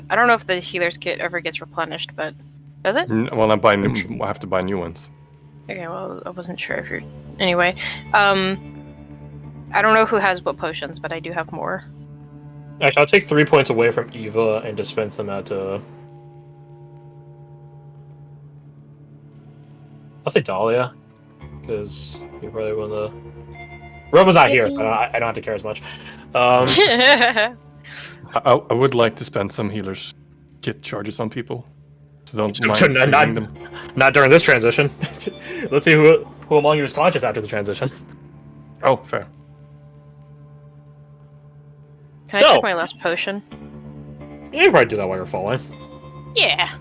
I don't know if the healer's kit ever gets replenished, but does it? Well, I have to buy new ones. Okay, well, I wasn't sure if you're... Anyway, I don't know who has what potions, but I do have more. Actually, I'll take 3 points away from Eva and dispense them out to... I'll say Dahlia, because you probably want to... Roma's not here, so I don't have to care as much. I would like to spend some healers kit charges on people. So don't mind saving them. Not during this transition. Let's see who among you is conscious after the transition. Oh, fair. Can I check my last potion? You can probably do that while you're falling. Yeah.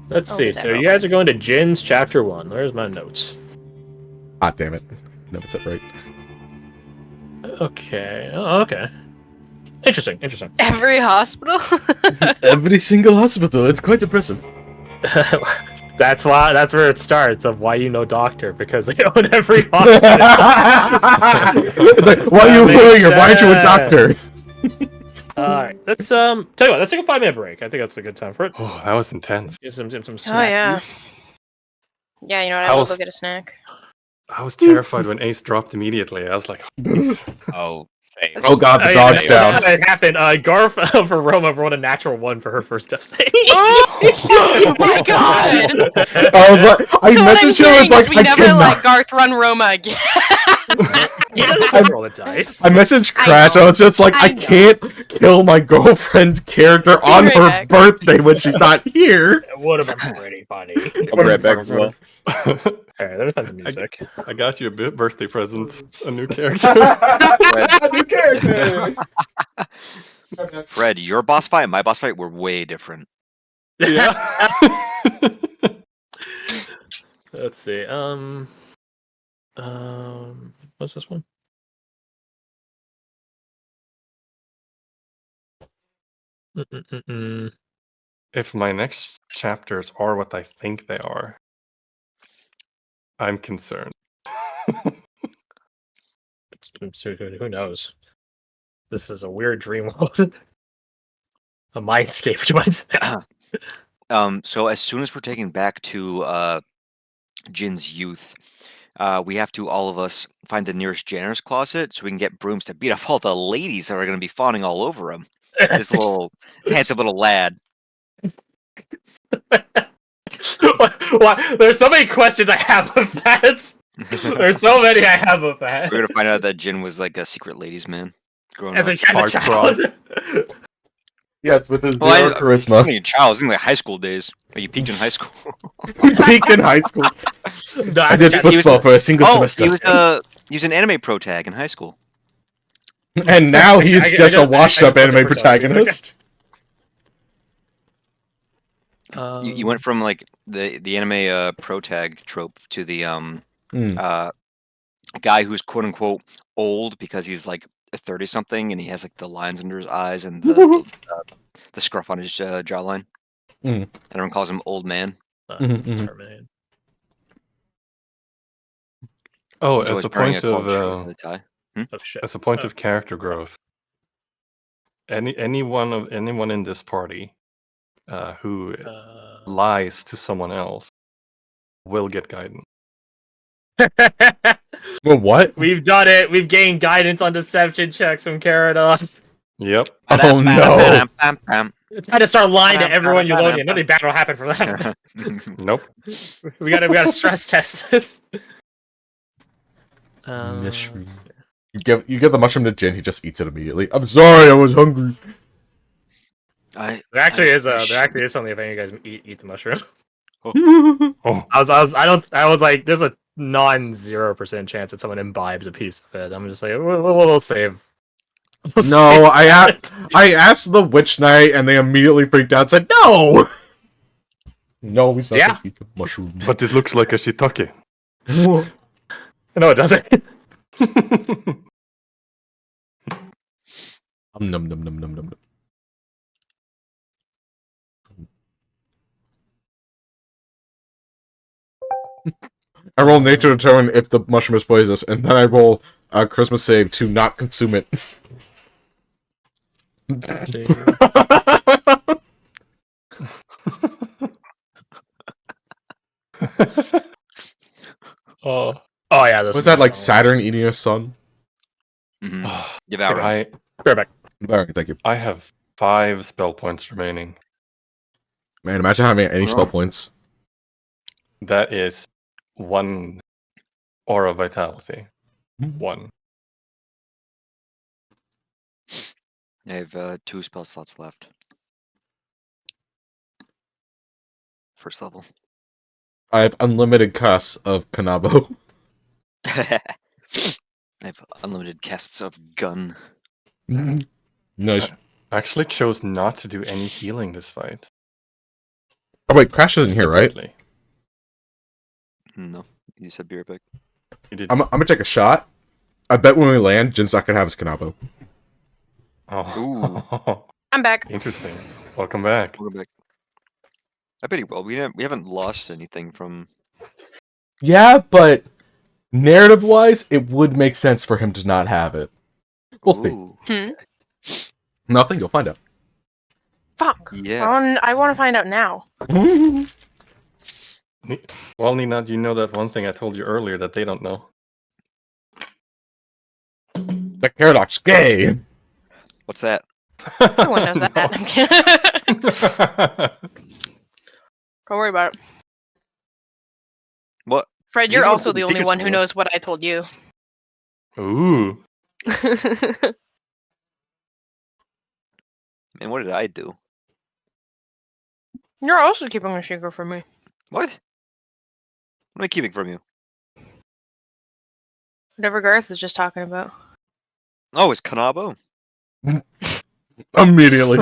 Let's see. So you guys are going to Jin's chapter 1. There's my notes. Ah, damn it. No, it's right. Okay. Oh, okay. Interesting. Every hospital? Every single hospital. It's quite impressive. That's where it starts, of why you know doctor, because they own every hospital. It's like, why are you wearing it? Why aren't you a doctor? Alright, let's tell you what, let's take a 5-minute break. I think that's a good time for it. Oh, that was intense. Get some snacks. Oh, yeah. Yeah, you know what? I will go get a snack. I was terrified when Ace dropped immediately. I was like, oh, same. Oh god, the dog's down. It happened. Garth for Roma rolled a natural 1 for her first death save. Oh my god! I was like, I messaged him. It's like, we never let Garth run Roma again. Roll the dice. I messaged Crash. I was just like, I can't kill my girlfriend's character on her birthday when she's not here. It would have been pretty funny. I'll be right back as well. Alright, let me find the music. I got you a birthday present. A new character. New character. Fred, your boss fight and my boss fight were way different. Yeah. Let's see. What's this one? If my next chapters are what I think they are, I'm concerned. Who knows? This is a weird dream world. A mindscape, you might say. So as soon as we're taken back to Jin's youth, we have to, all of us, find the nearest janitor's closet so we can get brooms to beat up all the ladies that are going to be fawning all over him. This little handsome little lad. What? There's so many questions I have with that. There's so many I have with that. We're gonna find out that Jin was like a secret ladies' man growing As up. a child. Yes, with his zero charisma. Only a child. It was in like high school days. Like you peaked in high school. He peaked in high school. No, I did football for a single semester. He was an anime pro tag in high school. And now he's just a washed-up anime protagonist. You went from like the anime pro tag trope to the guy who's quote unquote old because he's like 30-something and he has like the lines under his eyes and the scruff on his jawline. Everyone calls him old man. Oh, He's as always a wearing point collared shirt of with a tie. as a point of character growth, anyone in this party who lies to someone else will get guidance. Well, what? We've done it. We've gained guidance on deception checks from Karados. Yep. Oh no. Try to start lying to everyone you load in. Nothing bad will happen from that. Nope. We gotta stress test this. You give the mushroom to Jin, he just eats it immediately. I'm sorry, I was hungry. There actually is something if any of you guys eat the mushroom. Oh. I was like, there's a non-0% chance that someone imbibes a piece of it. I'm just like, we'll save. I asked the Witch Knight, and they immediately freaked out and said, no! No, we still have to eat the mushroom. But it looks like a shiitake. No, it doesn't. Num num num num num. I roll nature to determine if the mushroom is poisonous, and then I roll a Christmas save to not consume it. this Was is that like solid. Saturn eating a sun? Devour. I Right back. Alright, thank you. I have 5 spell points remaining. Man, imagine having any spell points. That is 1 aura vitality. 1. I have 2 spell slots left. First level. I have unlimited casts of Kanabo. I have unlimited casts of gun. Nice. I actually chose not to do any healing this fight. Oh wait, Crash isn't here, right? Deliberately. No, you said beer pick. You did. I'm gonna take a shot. I bet when we land, Jin's not gonna have his Kanabo. Oh. I'm back. Interesting. Welcome back. We'll go back. I bet he will. We haven't lost anything from. Yeah, but narrative-wise, it would make sense for him to not have it. We'll see. Ooh, Nothing, you'll find out. Fuck. yeah. I want to find out now. Well, Nina, you know that one thing I told you earlier that they don't know. The Paradox gay. What's that? Everyone knows that. I'm kidding. Don't worry about it. What? Fred, These you're are also the the only secrets, one who bro. knows what I told you. Ooh. Man, what did I do? You're also keeping a secret from me. What? What am I keeping from you? Whatever Garth is just talking about. Oh, it's Kanabo. Immediately.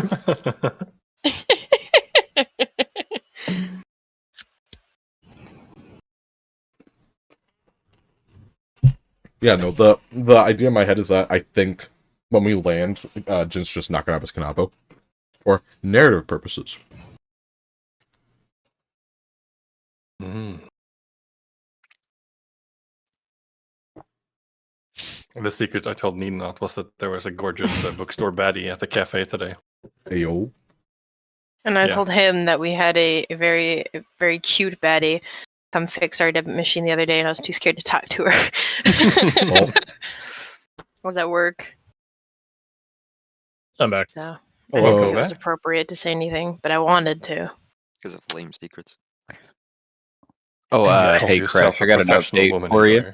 Yeah, no, the idea in my head is that I think when we land, Jin's just not gonna have his Kanabo. For narrative purposes. Mm. The secret I told Nina was that there was a gorgeous bookstore baddie at the cafe today. Ayo. And I Yeah. told him that we had a very cute baddie come fix our debit machine the other day, and I was too scared to talk to her. Well. Was at work, I'm back. so I Welcome didn't think it was back. appropriate to say anything, but I wanted to. Because of lame secrets. Oh, You call hey yourself Crash, I a got an professional update woman for you.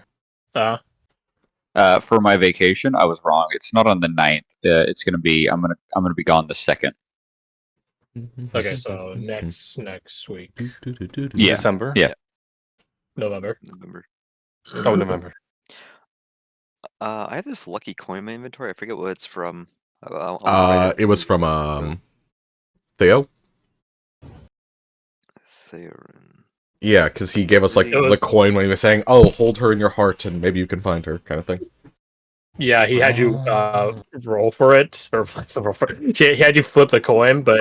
enjoyer. For my vacation, I was wrong. It's not on the 9th. It's gonna be. I'm gonna be gone the 2nd. Okay, so next week, Yeah. December? Yeah. November. Oh, November. I have this lucky coin in my inventory. I forget what it's from. I'll write It was from Theo. Theron. Yeah, because he gave us like It the was- coin when he was saying, "Oh, hold her in your heart, and maybe you can find her," kind of thing. Yeah, he had you roll for it, or roll for it. He had you flip the coin, but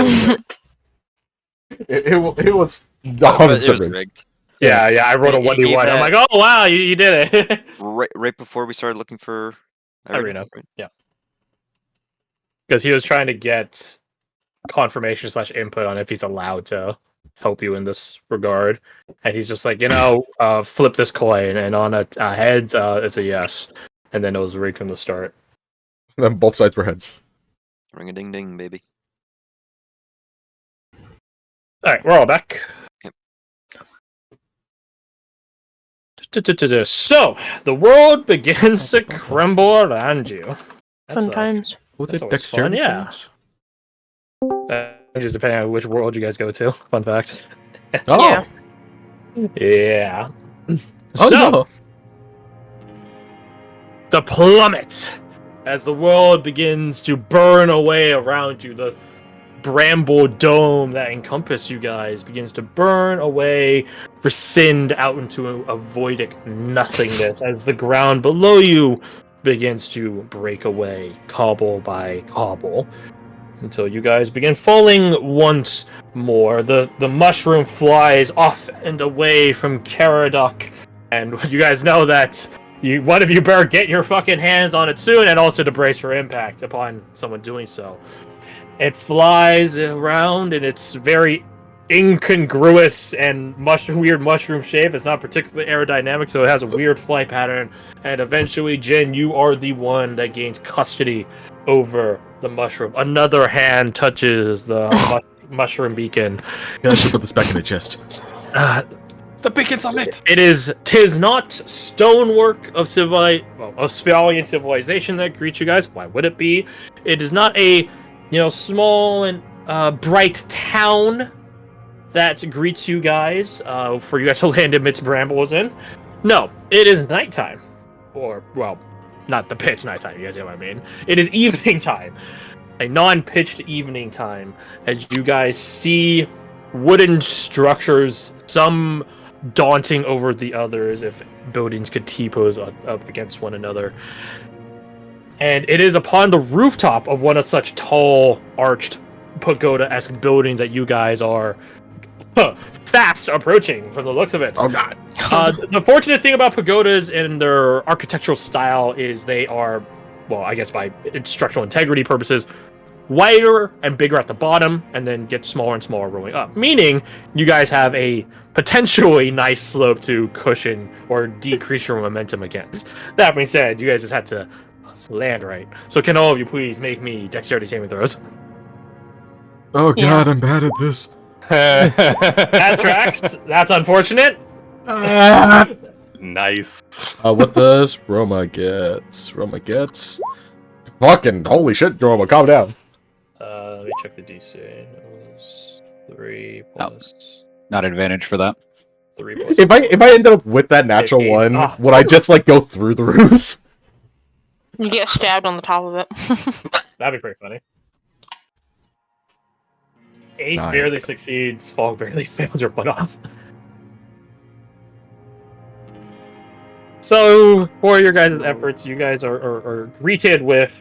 It was But 100% it was rigged. rigged. yeah, I rolled a He gave 1d1. I'm that- like, oh wow, you did it. Right before we started looking for Irina. right? Yeah, because he was trying to get confirmation / input on if he's allowed to help you in this regard, and he's just like, flip this coin, and on a heads, it's a yes, and then it was rigged from the start. And then both sides were heads. Ring a ding ding, baby. All right, we're all back. Yep. So the world begins to crumble around you. Fun times. What's That's it? always Dexterity fun, yeah. saves? Just depending on which world you guys go to. Fun fact. Oh, Yeah. Yeah. oh So no! the plummet as the world begins to burn away around you. The bramble dome that encompass you guys begins to burn away, rescind out into a voidic nothingness as the ground below you begins to break away, cobble by cobble, until you guys begin falling once more. The mushroom flies off and away from Caradoc, and you guys know that one of you better get your fucking hands on it soon, and also to brace for impact upon someone doing so. It flies around in its very incongruous and weird mushroom shape. It's not particularly aerodynamic, so it has a weird flight pattern. And eventually, Jin, you are the one that gains custody over the mushroom. Another hand touches the mushroom beacon. Yeah, I should put this back in the chest. The beacon's on it. Tis not stonework of Sphalian civilization that greets you guys. Why would it be? It is not a small and bright town that greets you guys for you guys to land amidst brambles in. No, it is nighttime. Or, well, not the pitch nighttime, you guys know what I mean. It is evening time. A non-pitched evening time. As you guys see wooden structures, some daunting over the others if buildings could T-pose up against one another. And it is upon the rooftop of one of such tall, arched, pagoda-esque buildings that you guys are fast approaching from the looks of it. Oh god. The fortunate thing about pagodas and their architectural style is they are, well, I guess by structural integrity purposes, wider and bigger at the bottom and then get smaller and smaller rolling up. Meaning you guys have a potentially nice slope to cushion or decrease your momentum against. That being said, you guys just had to land right. So can all of you please make me dexterity saving throws? Oh god, I'm bad at this. That tracks. That's unfortunate. Nice. What does Roma gets? Roma gets... Fucking holy shit, Roma, calm down. Let me check the DC. It was 3 plus... Not advantage for that. 3 plus... If I ended up with that natural 15. one, would I just like go through the roof? You get stabbed on the top of it. That'd be pretty funny. Ace Nice. barely succeeds, Fog barely fails your butt off. So, for your guys' efforts, you guys are greeted with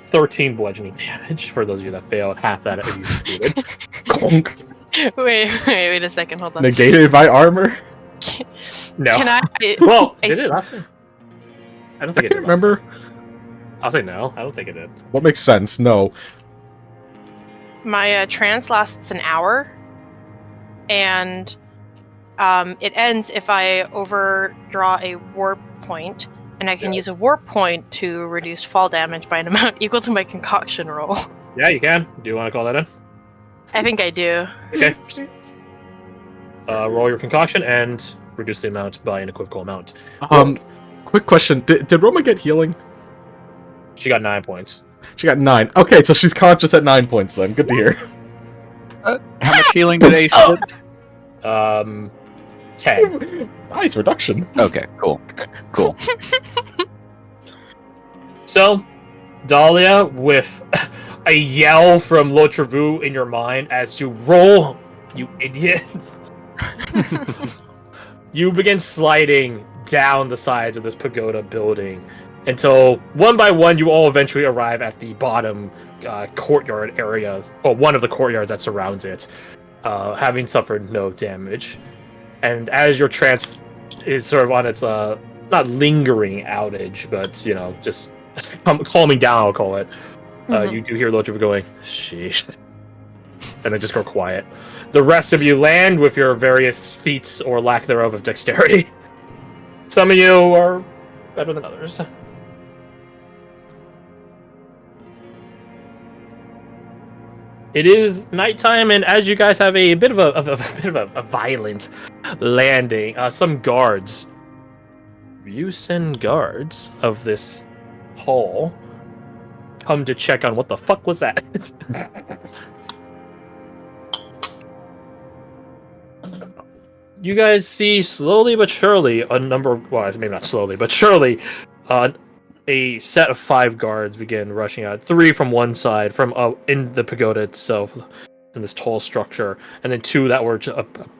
13 bludgeoning damage. For those of you that failed, half that if you succeeded. Conk. Wait a second, hold on. Negated by armor? No. Can I? Well, I did it last time? I don't think I it did. can't remember. I'll say no. I don't think it did. What makes sense? No. My trance lasts an hour, and it ends if I overdraw a warp point, and I can use a warp point to reduce fall damage by an amount equal to my concoction roll. Yeah, you can. Do you want to call that in? I think I do. Okay. Roll your concoction and reduce the amount by an equivocal amount. Quick question. Did Roma get healing? She got 9 points. She got 9. Okay, so she's conscious at 9 points then. Good to hear. How much healing did Ace get? 10. Nice reduction. Okay, cool. Cool. So, Dahlia, with a yell from Le Trevu in your mind as you roll, you idiot, you begin sliding down the sides of this pagoda building until, one by one, you all eventually arrive at the bottom courtyard area, or one of the courtyards that surrounds it, having suffered no damage. And as your trance is sort of on its, not lingering outage, but, just calming down, I'll call it, you do hear Lotriv going, sheesh, and then just go quiet. The rest of you land with your various feats or lack thereof of dexterity. Some of you are better than others. It is nighttime, and as you guys have a bit of a violent landing, some guards, Ryusen guards of this hall, come to check on what the fuck was that. You guys see slowly but surely a number of, well, maybe not slowly, but surely, a set of 5 guards begin rushing out. 3 from one side, from in the pagoda itself, in this tall structure, and then 2 that were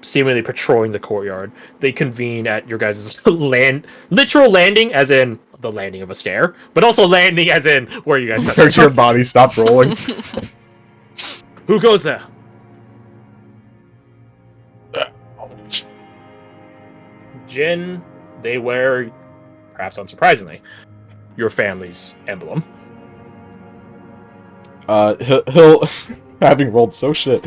seemingly patrolling the courtyard. They convene at your guys' literal landing, as in the landing of a stair, but also landing as in where you guys Hurt your body, stop rolling. Who goes there? Jin, they wear, perhaps unsurprisingly, your family's emblem. He'll having rolled so shit,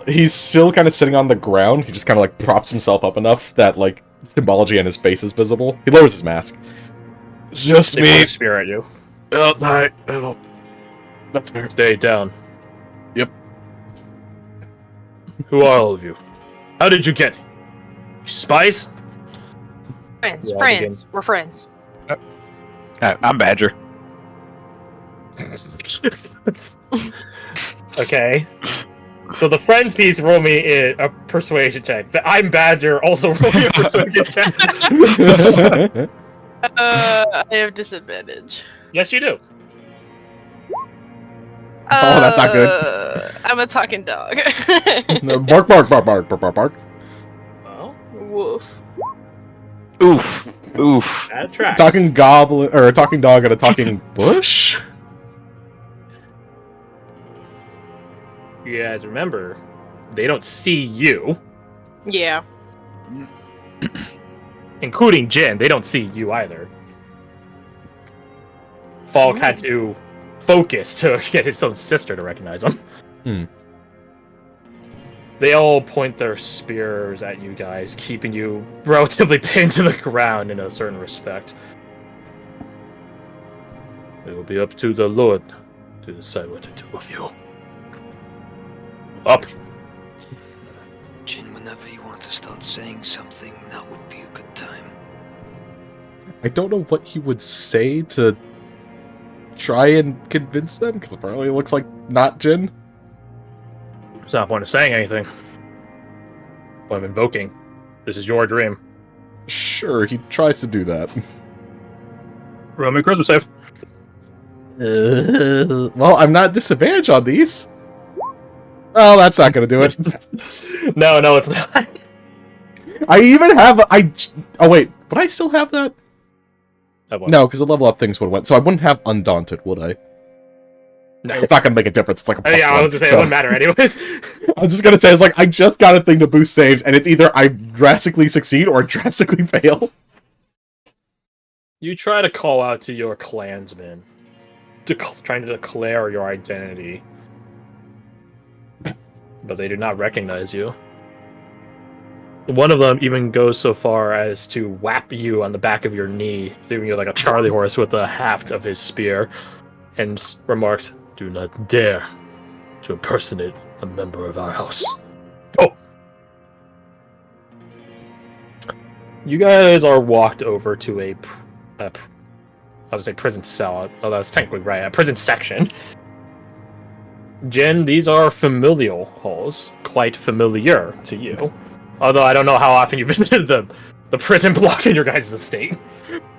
He's still kind of sitting on the ground. He just kind of like props himself up enough that like symbology on his face is visible. He lowers his mask. It's just They me. point a spear at you. Oh, I don't. That's fair. Stay down. Yep. Who are all of you? How did you get here? You spies? Friends, Yeah, friends. We're friends. I'm Badger. Okay. So the friends piece, roll me a persuasion check. The I'm Badger, also roll me a persuasion check. I have disadvantage. Yes, you do. Oh, that's not good. I'm a talking dog. No, bark, bark, bark, bark, bark, bark, bark. Well, Woof. Oof. Oof. that tracks. Talking goblin or a talking dog at a talking bush. You guys remember, they don't see you, Yeah. including Jin. They don't see you either. Falk had to focus to get his own sister to recognize him. Hmm. They all point their spears at you guys, keeping you relatively pinned to the ground in a certain respect. It will be up to the Lord to decide what to do with you. Up. Jin, whenever you want to start saying something, that would be a good time. I don't know what he would say to try and convince them, because apparently it looks like not Jin. There's not point of saying anything. Point of invoking. This is your dream. Sure, he tries to do that. Roll me a charisma save. Well, I'm not disadvantaged on these. Oh, that's not gonna do it. No, it's not. I even have oh wait, would I still have that? No, because the level up things would have went. So I wouldn't have Undaunted, would I? No. It's not gonna make a difference. It's like a plus Yeah, I was one, gonna say so- it wouldn't matter anyways. I was just gonna say, it's like, I just got a thing to boost saves, and it's either I drastically succeed or drastically fail. You try to call out to your clansmen, trying to declare your identity, but they do not recognize you. One of them even goes so far as to whap you on the back of your knee, leaving you like a Charlie horse with the haft of his spear, and remarks, "Do not dare to impersonate a member of our house." Oh! You guys are walked over to I was gonna say prison cell. Oh, that's technically right. A prison section. Jin, these are familial halls, quite familiar to you. Although I don't know how often you visited the prison block in your guys' estate.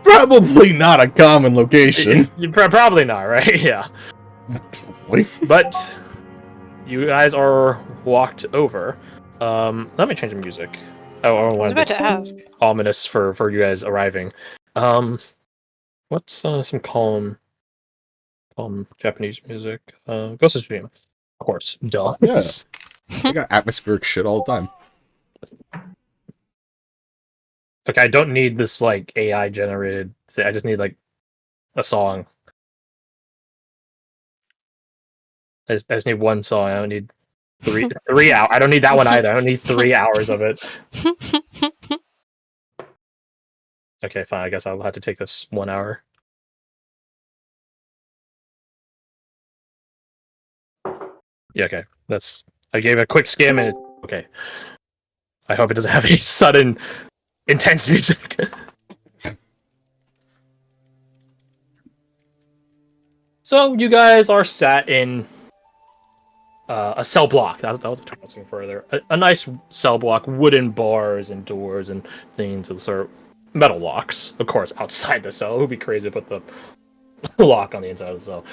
Probably not a common location. Probably not, right? Yeah. But you guys are walked over. Let me change the music. Oh, I I was wanted about to ask. ominous for you guys arriving. What's some calm Japanese music? Ghost of Tsushima, of course. Duh. Yeah. I got atmospheric shit all the time. Okay, I don't need this like AI generated thing. I just need like a song. I just need one song. I don't need three hours. I don't need that one either. I don't need 3 hours of it. Okay, fine. I guess I'll have to take this 1 hour. Yeah, okay. I gave it a quick skim and okay. I hope it doesn't have any sudden intense music. So you guys are sat in a cell block. That was the term I was looking for there. A nice cell block, wooden bars and doors and things of sort of metal locks, of course, outside the cell. It would be crazy to put the lock on the inside of the cell.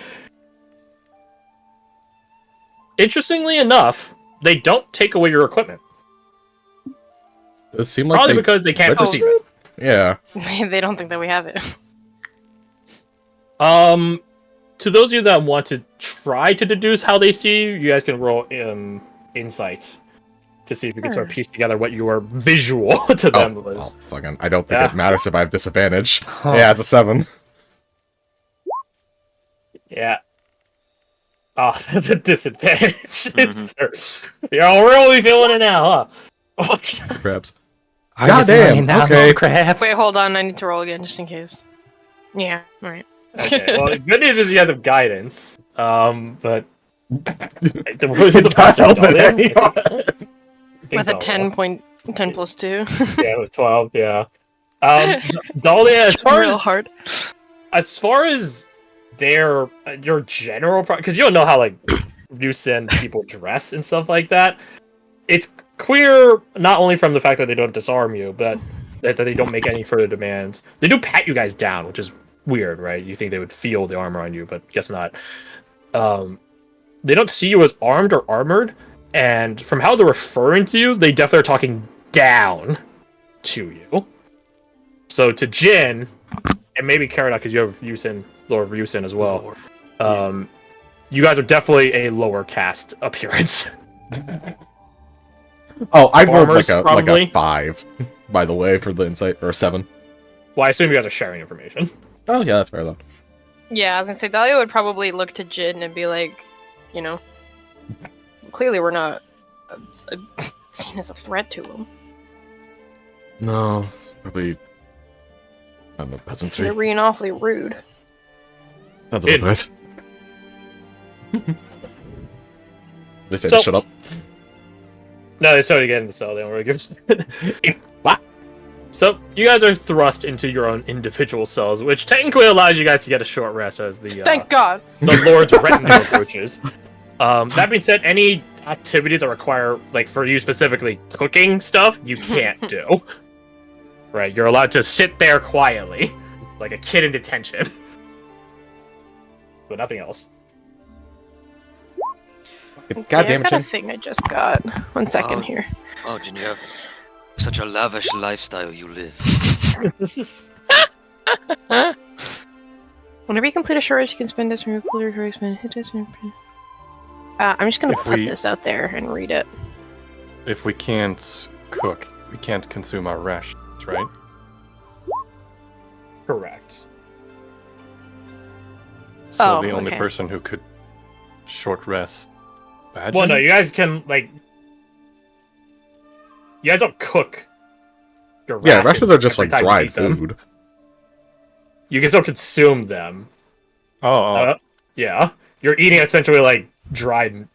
Interestingly enough, they don't take away your equipment. Does it seem like Probably they because they can't registered perceive it. Yeah. They don't think that we have it. To those of you that want to try to deduce how they see you, you guys can roll insight to see if you can sort of piece together what your visual to them was. Well, fucking, I don't think Yeah. it matters if I have disadvantage. Huh. Yeah, it's a 7. Yeah. The disadvantage. You're really feeling it now, huh? Crabs. Goddamn. Okay. Crabs. Wait, hold on. I need to roll again just in case. Yeah. All right. Okay. Well, the good news is you guys have guidance. But It's not helping anyone. With a 10 plus 2. Yeah, with 12. Yeah. Dahlia, Real hard. as far as your general, because you don't know how like Ryusen people dress and stuff like that. It's clear not only from the fact that they don't disarm you, but that they don't make any further demands. They do pat you guys down, which is weird, right? You think they would feel the armor on you, but guess not. They don't see you as armed or armored, and from how they're referring to you, they definitely are talking down to you. So to Jin, and maybe Karadok, because you have Lord Ryusen as well. You guys are definitely a lower caste appearance. Oh, I rolled like Farmers, a 5, by the way, for the insight, or a 7. Well, I assume you guys are sharing information. Oh yeah, that's fair though. Yeah, I was gonna say Dahlia would probably look to Jin and be like, you know, clearly we're not seen as a threat to him. No, it's probably I'm a peasantry. They're being awfully rude. That's a little bit. They said So- to shut up. No, they started getting the cell. They don't really give us. What? So you guys are thrust into your own individual cells, which technically allows you guys to get a short rest as the Thank God. the Lord's retinue approaches. That being said, any activities that require, like for you specifically, cooking stuff, you can't do. Right? You're allowed to sit there quietly, like a kid in detention, but nothing else. God See, damn I it, got a Jin. thing I just got. 1 second here. Oh, Jin, you have such a lavish lifestyle you live. This is Whenever you complete a short rest, you can spend this from your cooler harassment. Hit this. I'm just gonna If put we- this out there and read it. If we can't cook, we can't consume our rations, right? correct. So Oh, the only okay. person who could short rest. Well, no, you guys can like. You guys don't cook. Your Yeah, rations are just every like time you dried eat them. food. You can still consume them. Oh, Yeah, you're eating essentially like dried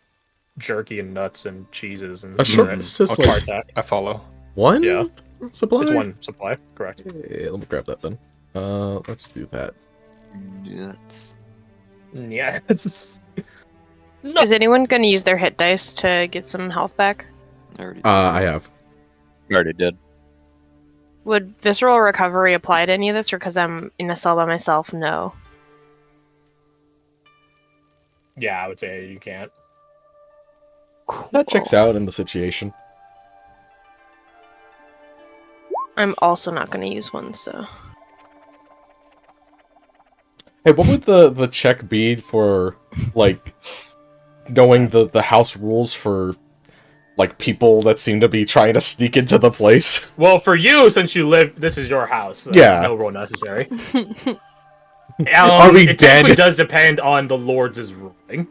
jerky and nuts and cheeses and A short and rest is a like hardtack. I follow. one Yeah. supply? It's one supply, correct? Yeah, let me grab that then. Let's do that. Nuts. Yeah. No. Is anyone gonna use their hit dice to get some health back? I already I have. You already did. Would visceral recovery apply to any of this, or because I'm in a cell by myself? No. Yeah, I would say you can't. That checks out in the situation. I'm also not gonna use one, so. Hey, what would the check be for, like, knowing the house rules for, like, people that seem to be trying to sneak into the place? Well, for you, since you live, this is your house. So Yeah. no roll necessary. Are we it dead? technically does depend on the Lord's ruling.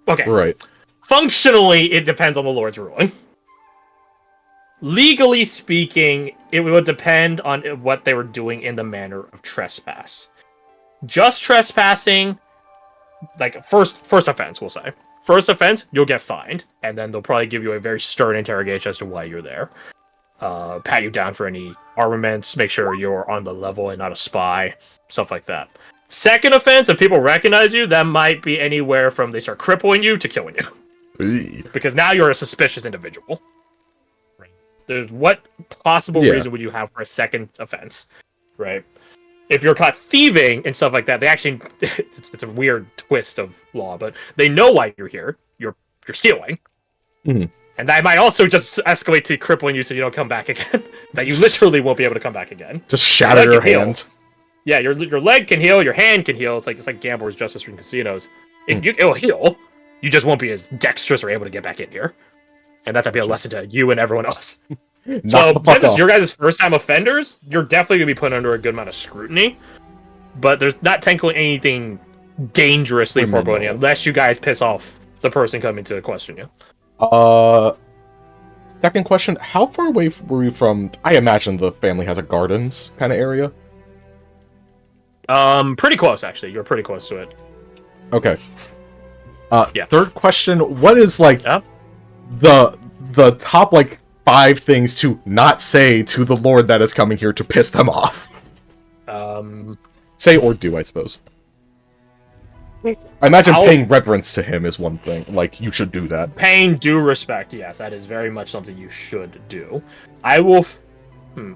Okay. Right. Functionally, it depends on the Lord's ruling. Legally speaking, it would depend on what they were doing in the manner of trespass. Just trespassing, like first offense, we'll say. First offense, you'll get fined, and then they'll probably give you a very stern interrogation as to why you're there. Pat you down for any armaments, make sure you're on the level and not a spy, stuff like that. Second offense, if people recognize you, that might be anywhere from they start crippling you to killing you. Eee. Because now you're a suspicious individual. There's what possible Yeah. reason would you have for a second offense, right? If you're caught thieving and stuff like that, they actually it's a weird twist of law, but they know why you're here. You're stealing, Mhm. and that might also just escalate to crippling you so you don't come back again. That you literally won't be able to come back again. Just shatter Like your a heel. hand. Yeah, your leg can heal, your hand can heal. It's like gambler's justice from casinos. It'll heal. You just won't be as dexterous or able to get back in here. And that'd be a lesson to you and everyone else. Knock So, the fuck since it's off. your guys' first time offenders, you're definitely gonna be put under a good amount of scrutiny. But there's not technically anything dangerously Criminal. foreboding, unless you guys piss off the person coming to question you. Second question: how far away were you from? I imagine the family has a gardens kind of area. Pretty close actually. You're pretty close to it. Okay. Yeah. Third question: what is like Yeah. the top like 5 things to not say to the Lord that is coming here to piss them off? Say or do, I suppose. I imagine paying reverence to him is one thing. Like, you should do that. Paying due respect, yes, that is very much something you should do. I will.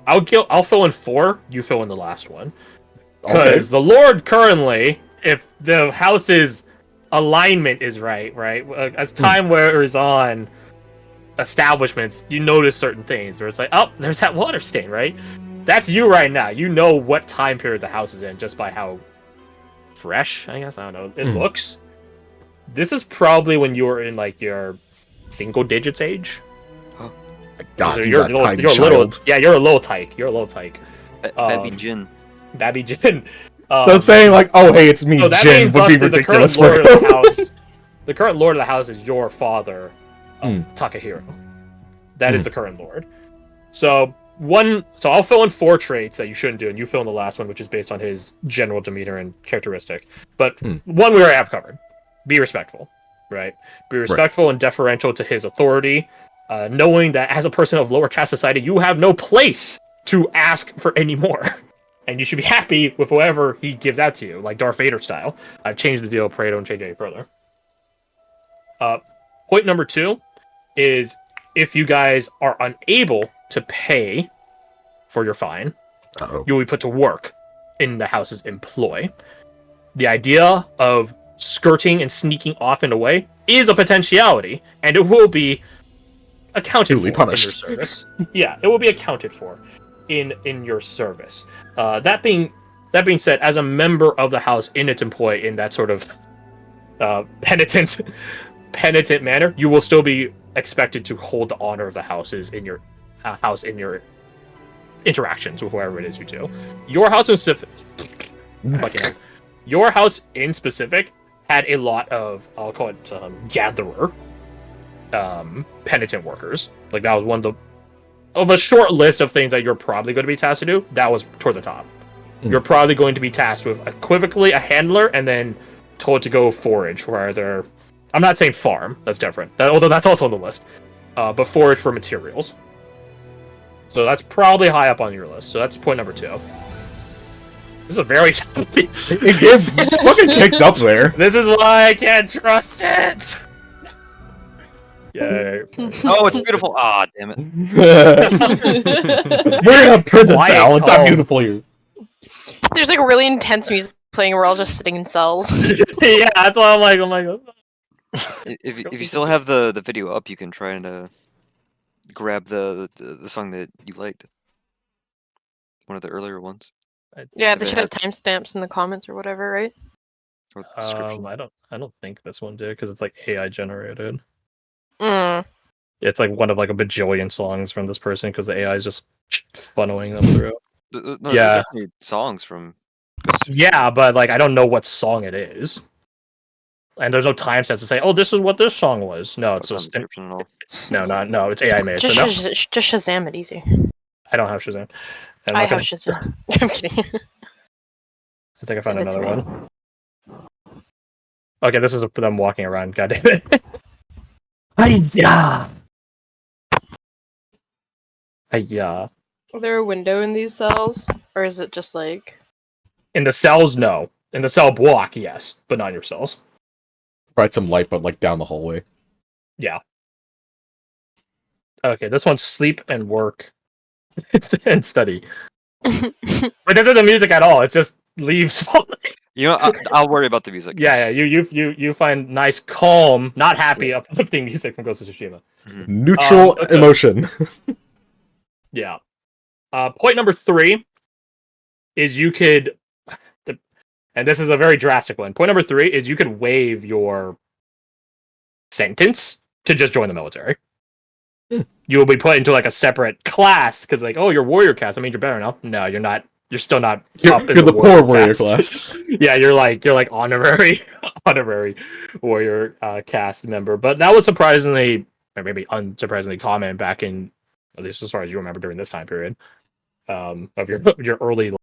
I'll fill in 4. You fill in the last one. Because the Lord currently, if the house's alignment is right, as time wears on, establishments, you notice certain things where it's like, oh, there's that water stain, right? That's you right now. You know what time period the house is in just by how fresh, I guess, I don't know, it looks. This is probably when you were in like your single digits age. God, So he's you're a tiny child. you're a little tyke. You're a little tyke. Babby Jin. Babby Jin. So saying like, oh hey, it's me, So that Jin, means would be thusly ridiculous the current for lord of him. the house. The current lord of the house is your father, Takahiro. That is the current lord. So I'll fill in 4 traits that you shouldn't do, and you fill in the last one, which is based on his general demeanor and characteristic. But one we already have covered. Be respectful, right? Be respectful and deferential to his authority, knowing that as a person of lower caste society, you have no place to ask for any more. And you should be happy with whatever he gives out to you, like Darth Vader style. I've changed the deal, pray don't change any further. Point number 2 is if you guys are unable to pay for your fine, you will be put to work in the house's employ. The idea of skirting and sneaking off and away is a potentiality, and it will be accounted Duly for punished. in your service. Yeah, it will be accounted for in your service. That being said, as a member of the house in its employ, in that sort of penitent manner, you will still be expected to hold the honor of the houses in your house in your interactions with whoever it is you do. Your house in specific, your house in specific had a lot of, I'll call it gatherer, penitent workers. Like that was one of a short list of things that you're probably going to be tasked to do. That was toward the top. You're probably going to be tasked with equivocally a handler and then told to go forage for either. I'm not saying farm. That's different. Although that's also on the list. But forage for materials. So that's probably high up on your list. So that's point number 2. This is a very... It gets fucking kicked up there. This is why I can't trust it! Yeah. Oh, it's beautiful. Ah, damn it. We're in a prison Quiet cell. It's not calm. beautiful here. There's like really intense music playing. We're all just sitting in cells. Yeah, that's why I'm like, If you still have the video up, you can try and grab the song that you liked. One of the earlier ones. Yeah, If they it should have had- timestamps in the comments or whatever, right? Or the description. I don't think this one did because it's like AI generated. Mm. It's like one of like a bajillion songs from this person because the AI is just funneling them through. No, Yeah. there's definitely songs from. Yeah, but like I don't know what song it is, and there's no timestamps to say, "Oh, this is what this song was." No, it's It's just not description at all. no, it's AI made. So no, Just Shazam it easy. I don't have Shazam. I'm I not have gonna- Shazam. I'm kidding. I think I found Send it to another me. one. Okay, this is them walking around. God damn it! Hiya! Hiya! Is there a window in these cells, or is it just like? In the cells, no. In the cell block, yes, but not in your cells. Provide some light, but like down the hallway. Yeah. Okay, this one's sleep and work and study. But this isn't music at all. It's just leaves falling. You know, I'll worry about the music. Yeah. You find nice, calm, not happy, uplifting music from Ghost of Tsushima. Neutral that's a- emotion. Yeah. Point number 3 is you could, and this is a very drastic one. Point number 3 is you could waive your sentence to just join the military. You will be put into like a separate class because like, oh, you're warrior caste. That means you're better now. No, you're not you're still not You're, up in you're the poor warrior cast. class. Yeah, you're like honorary warrior cast member. But that was surprisingly, or maybe unsurprisingly common back in, at least as far as you remember during this time period, of your early